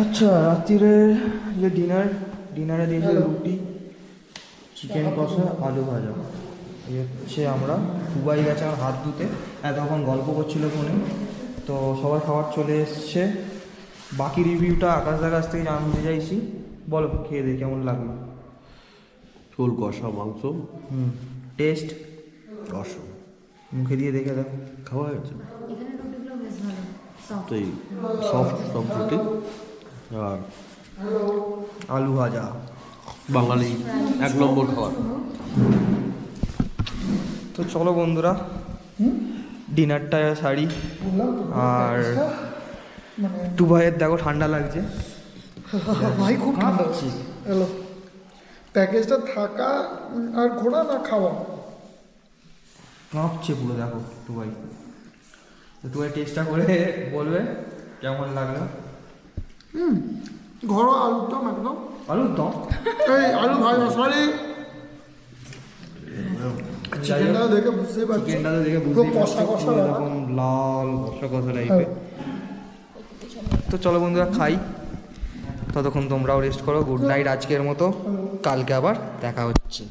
আচ্ছা, রাত্রিরে যে ডিনারে দিয়েছে রুটি, চিকেন কষা, আলু ভাজা। এই হচ্ছে আমরা দুবাই গেছে আমার হাত ধুতে, তখন গল্প করছিল ফোনে। তো সবার খাবার চলে এসছে। বাকি রিভিউটা আকাশদার কাছ থেকে জানতে চাইছি। বলো, খেয়ে দে কেমন লাগলো? ঝোল কষা মাংস, টেস্ট অসম, মুখে দিয়ে দেখে দেখো। খাওয়া হয়েছে এখানে রুটিগুলো বেশ ভালো, সফট। তো এই সফট সফট রুটি আর আলু ভাজা, বাঙালি এক নম্বর খাবার। তো চলো বন্ধুরা, ডিনারটা সারি। আর দুবাইয়ের দেখো ঠান্ডা লাগছে ভাই খুব ঠান্ডা হ্যালো, প্যাকেজটা থাকা আর ঘোরা না খাওয়া? কাঁপছে পুরো দেখো দুবাই। তো দুবাই টেস্টটা করে বলবে কেমন লাগলো। ঘরোয়া আলুর দম একদম। আলুর দম, এই আলু ভাজা, সরি চিকেনটা দেখে বুঝতেই পারছি, চিকেনটা তো দেখে খুব বুঝতেই কষা পারছো কষা ব্যাপার। এরকম লাল কষা কষা টাইপের। তো চলো বন্ধুরা খাই, ততক্ষণ তোমরাও রেস্ট করো। গুড নাইট আজকের মতো, কালকে আবার দেখা হচ্ছে।